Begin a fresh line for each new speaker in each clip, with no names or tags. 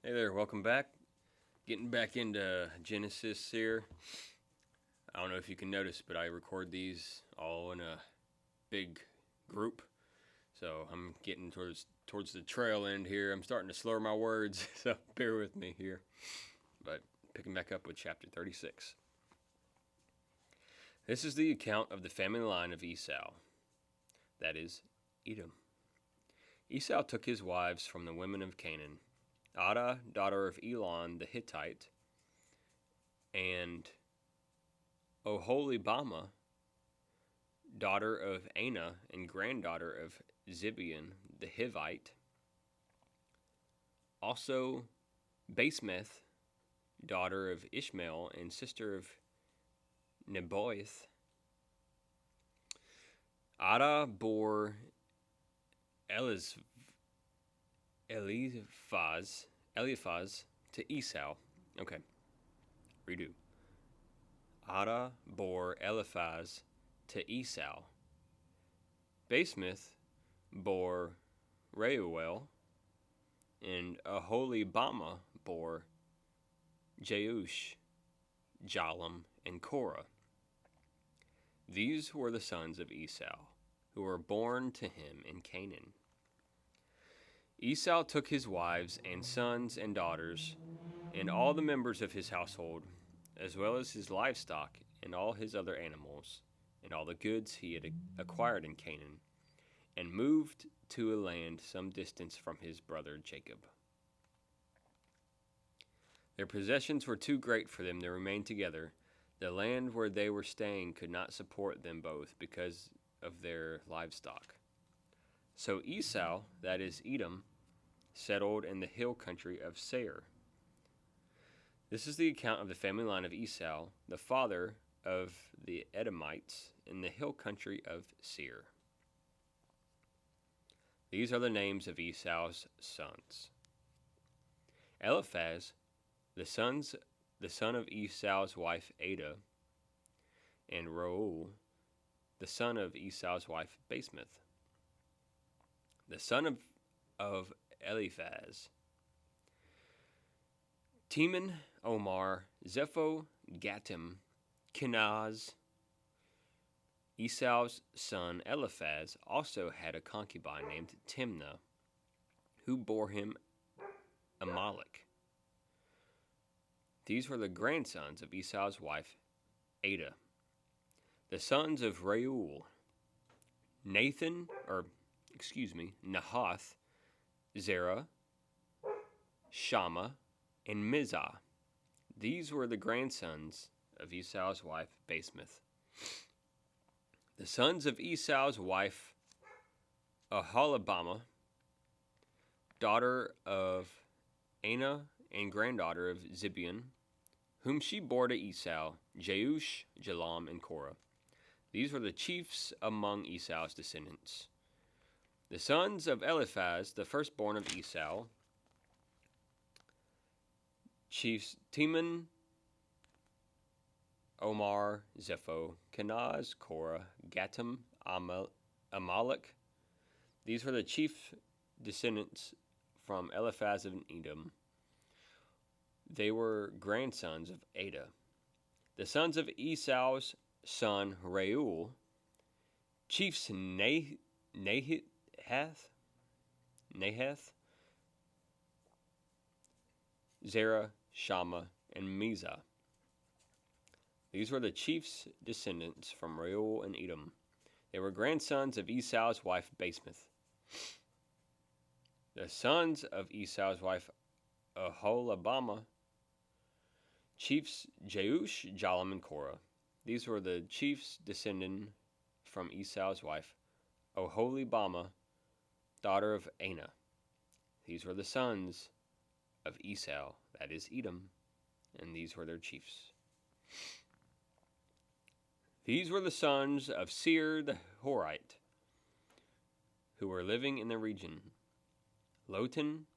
Hey there, welcome back. Getting back into Genesis here. I don't know if you can notice, but I record these all in a big group. So I'm getting towards the trail end here. I'm starting to slur my words, so bear with me here. But picking back up with chapter 36. This is the account of the family line of Esau, that is, Edom. Esau took his wives from the women of Canaan, Adah, daughter of Elon the Hittite, and Oholibamah, daughter of Anah and granddaughter of Zibeon the Hivite. Also Basemeth, daughter of Ishmael and sister of Nebaioth. Adah bore Eliphaz to Esau. Okay, redo. Adah bore Eliphaz to Esau. Basemeth bore Reuel, and Aholibamah bore Jeush, Jalam, and Korah. These were the sons of Esau, who were born to him in Canaan. Esau took his wives and sons and daughters, and all the members of his household, as well as his livestock and all his other animals, and all the goods he had acquired in Canaan, and moved to a land some distance from his brother Jacob. Their possessions were too great for them to remain together. The land where they were staying could not support them both because of their livestock. So Esau, that is Edom, settled in the hill country of Seir. This is the account of the family line of Esau, the father of the Edomites in the hill country of Seir. These are the names of Esau's sons. Eliphaz, the son of Esau's wife Adah, and Reuel, the son of Esau's wife Basemeth. The son of Eliphaz, Teman, Omar, Zepho, Gatam, Kenaz. Esau's son Eliphaz also had a concubine named Timnah, who bore him Amalek. These were the grandsons of Esau's wife Adah. The sons of Reuel, Nahath, Zerah, Shammah, and Mizah. These were the grandsons of Esau's wife Basemeth. The sons of Esau's wife Aholibamah, daughter of Anah and granddaughter of Zibeon, whom she bore to Esau, Jeush, Jalam, and Korah. These were the chiefs among Esau's descendants. The sons of Eliphaz, the firstborn of Esau, chiefs Teman, Omar, Zepho, Kenaz, Korah, Gatam, Amalek. These were the chief descendants from Eliphaz of Edom. They were grandsons of Adah. The sons of Esau's son Reuel, chiefs Nahath, Zerah, Shammah, and Mizah. These were the chiefs' descendants from Reuel and Edom. They were grandsons of Esau's wife Basemeth. The sons of Esau's wife Aholibamah, chiefs Jeush, Jalam, and Korah. These were the chiefs descended from Esau's wife Oholibamah, daughter of Anah. These were the sons of Esau, that is Edom, and these were their chiefs. These were the sons of Seir the Horite, who were living in the region: Lotan,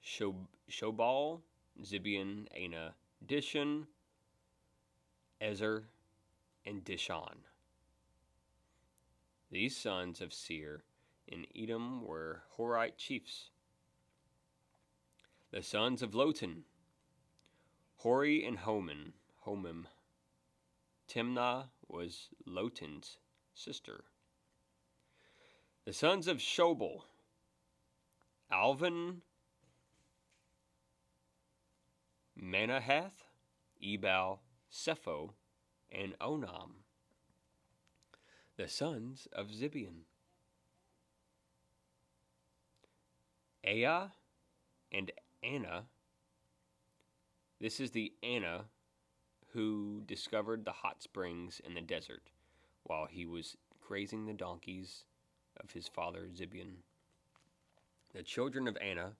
Shobal, Zibeon, Anah, Dishon, Ezer, and Dishon. These sons of Seir in Edom were Horite chiefs. The sons of Lotan, Hori and Homim. Timnah was Lotan's sister. The sons of Shobal, Alvan, Manahath, Ebal, Sepho, and Onam. The sons of Zibeon, Aya and Anna. This is the Anna who discovered the hot springs in the desert while he was grazing the donkeys of his father Zibeon. The children of Anna,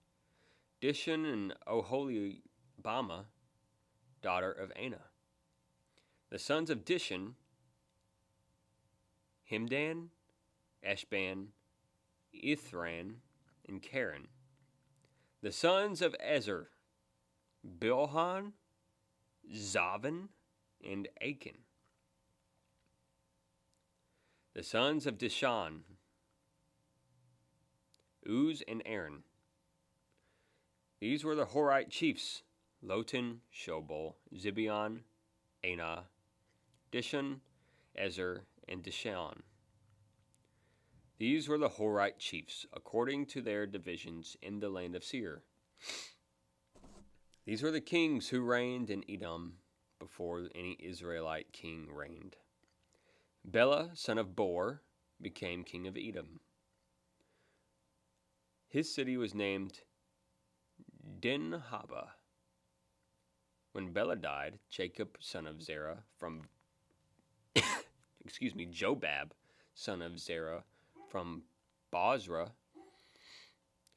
Dishon and Oholibama, daughter of Anna. The sons of Dishon, Himdan, Eshban, Ithran, and Karen. The sons of Ezer, Bilhan, Zavan, and Achan. The sons of Dishan, Uz and Aaron. These were the Horite chiefs, Lotan, Shobal, Zibeon, Anah, Dishon, Ezer, and Dishan. These were the Horite chiefs, according to their divisions in the land of Seir. These were the kings who reigned in Edom before any Israelite king reigned. Bela, son of Bor, became king of Edom. His city was named Dinhabah. When Bela died, Jacob, son of Zerah, from Jobab, son of Zerah, from Bozrah,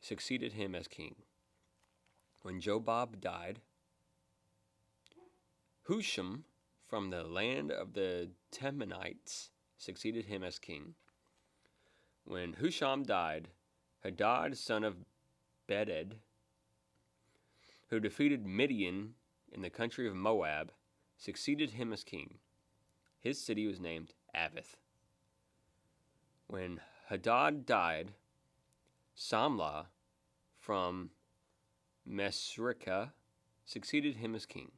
succeeded him as king. When Jobab died, Husham, from the land of the Temanites, succeeded him as king. When Husham died, Hadad, son of Bedad, who defeated Midian in the country of Moab, succeeded him as king. His city was named Avith. When Hadad died, Samlah from Mesrikah succeeded him as king.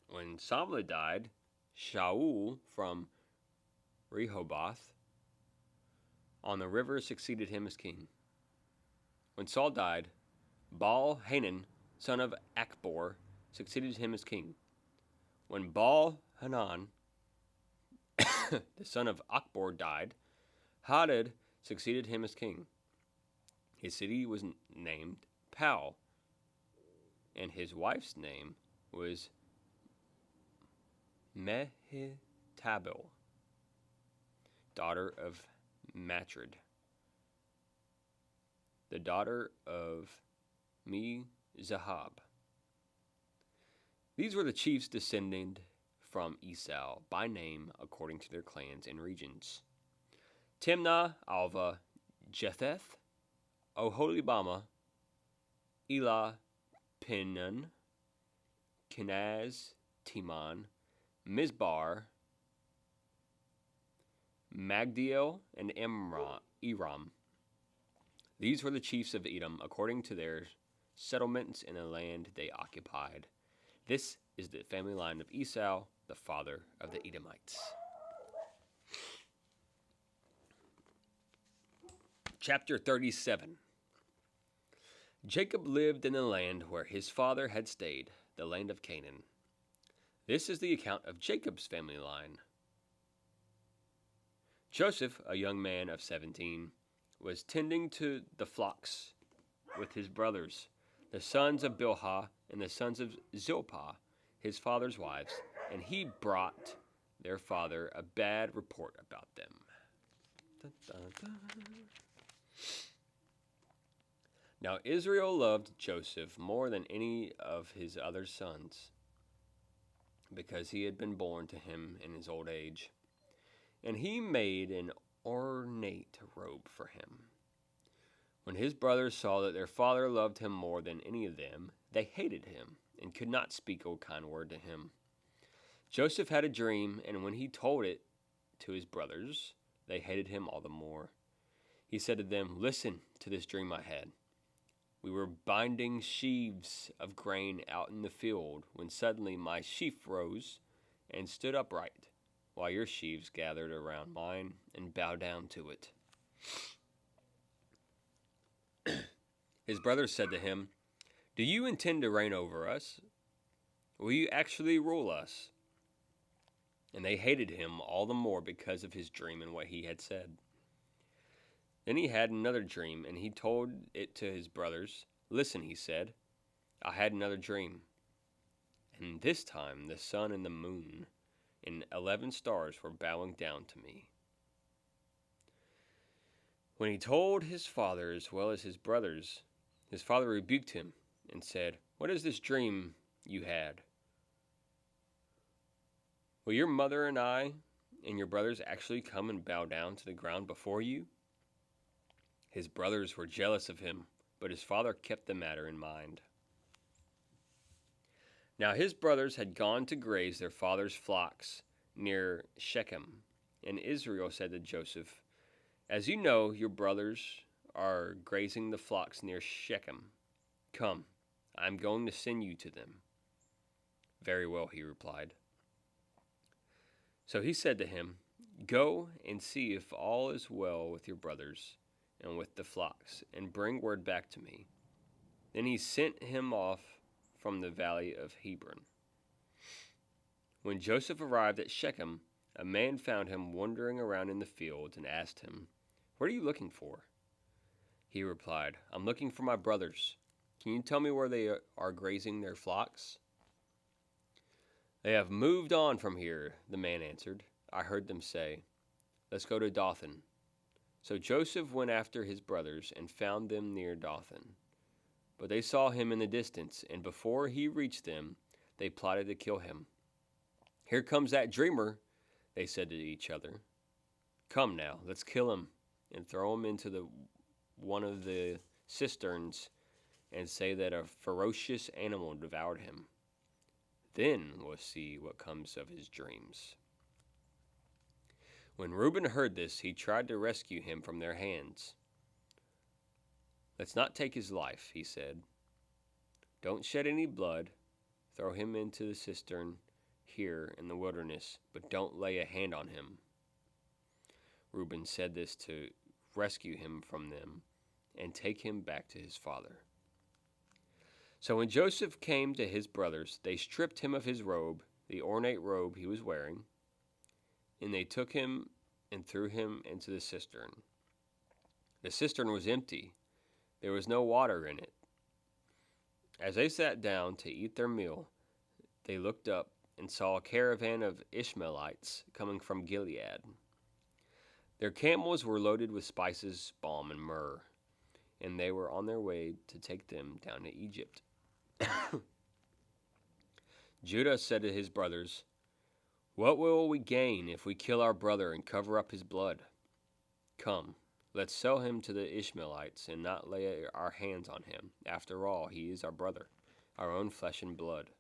When Samlah died, Shaul from Rehoboth on the river succeeded him as king. When Saul died, Baal-Hanan, son of Akbor, succeeded him as king. When Baal-Hanan, the son of Akbor, died, Hadad succeeded him as king. His city was named Pau, and his wife's name was Mehetabel, daughter of Matred, the daughter of Me-Zahab. These were the chiefs descended from Esau by name according to their clans and regions: Timnah, Alva, Jetheth, Oholibama, Elah, Pinon, Kenaz, Timon, Mizbar, Magdiel, and Eram. These were the chiefs of Edom according to their settlements in the land they occupied. This is the family line of Esau, the father of the Edomites. Chapter 37. Jacob lived in the land where his father had stayed, the land of Canaan. This is the account of Jacob's family line. Joseph, a young man of 17, was tending to the flocks with his brothers, the sons of Bilhah and the sons of Zilpah, his father's wives, and he brought their father a bad report about them. Dun, dun, dun. Now Israel loved Joseph more than any of his other sons, because he had been born to him in his old age, and he made an ornate robe for him. When his brothers saw that their father loved him more than any of them, they hated him and could not speak a kind word to him. Joseph had a dream, and when he told it to his brothers, they hated him all the more. He said to them, "Listen to this dream I had. We were binding sheaves of grain out in the field when suddenly my sheaf rose and stood upright, while your sheaves gathered around mine and bowed down to it." His brothers said to him, "Do you intend to reign over us? Will you actually rule us?" And they hated him all the more because of his dream and what he had said. Then he had another dream, and he told it to his brothers. "Listen," he said, "I had another dream. And this time the sun and the moon and 11 stars were bowing down to me." When he told his father as well as his brothers, his father rebuked him and said, "What is this dream you had? Will your mother and I and your brothers actually come and bow down to the ground before you?" His brothers were jealous of him, but his father kept the matter in mind. Now his brothers had gone to graze their father's flocks near Shechem, and Israel said to Joseph, "As you know, your brothers are grazing the flocks near Shechem. Come, I am going to send you to them." "Very well," he replied. So he said to him, "Go and see if all is well with your brothers and with the flocks, and bring word back to me." Then he sent him off from the valley of Hebron. When Joseph arrived at Shechem, a man found him wandering around in the fields and asked him, "What are you looking for?" He replied, "I'm looking for my brothers. Can you tell me where they are grazing their flocks?" "They have moved on from here," the man answered. "I heard them say, 'Let's go to Dothan.'" So Joseph went after his brothers and found them near Dothan. But they saw him in the distance, and before he reached them, they plotted to kill him. "Here comes that dreamer," they said to each other. "Come now, let's kill him and throw him into one of the cisterns and say that a ferocious animal devoured him. Then we'll see what comes of his dreams." When Reuben heard this, he tried to rescue him from their hands. "Let's not take his life," he said. "Don't shed any blood. Throw him into the cistern here in the wilderness, but don't lay a hand on him." Reuben said this to rescue him from them and take him back to his father. So when Joseph came to his brothers, they stripped him of his robe, the ornate robe he was wearing, and they took him and threw him into the cistern. The cistern was empty. There was no water in it. As they sat down to eat their meal, they looked up and saw a caravan of Ishmaelites coming from Gilead. Their camels were loaded with spices, balm, and myrrh, and they were on their way to take them down to Egypt. Judah said to his brothers, "What will we gain if we kill our brother and cover up his blood? Come, let's sell him to the Ishmaelites and not lay our hands on him. After all, he is our brother, our own flesh and blood."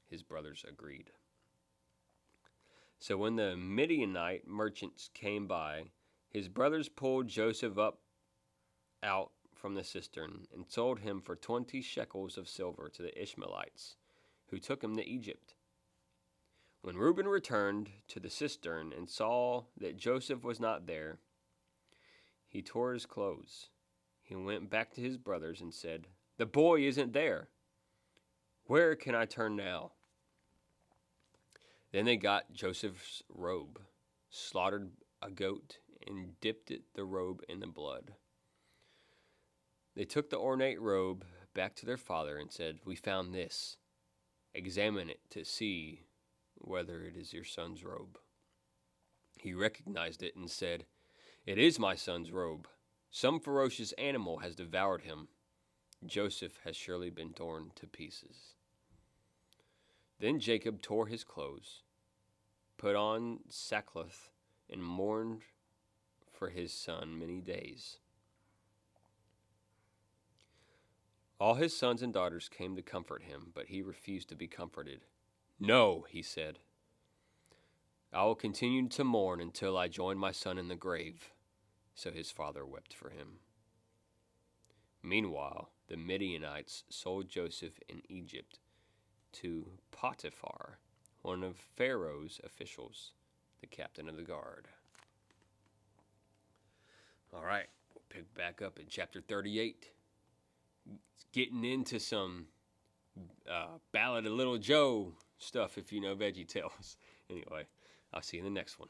His brothers agreed. So when the Midianite merchants came by, his brothers pulled Joseph up out from the cistern and sold him for 20 shekels of silver to the Ishmaelites, who took him to Egypt. When Reuben returned to the cistern and saw that Joseph was not there, he tore his clothes. He went back to his brothers and said, "The boy isn't there. Where can I turn now?" Then they got Joseph's robe, slaughtered a goat, and dipped the robe in the blood. They took the ornate robe back to their father and said, "We found this. Examine it to see whether it is your son's robe." He recognized it and said, "It is my son's robe. Some ferocious animal has devoured him. Joseph has surely been torn to pieces." Then Jacob tore his clothes, put on sackcloth, and mourned for his son many days. All his sons and daughters came to comfort him, but he refused to be comforted. "No," he said, "I will continue to mourn until I join my son in the grave." So his father wept for him. Meanwhile, the Midianites sold Joseph in Egypt to Potiphar, one of Pharaoh's officials, the captain of the guard. All right, we'll pick back up in chapter 38. It's getting into some Ballad of Little Joe stuff if you know Veggie Tales. Anyway, I'll see you in the next one.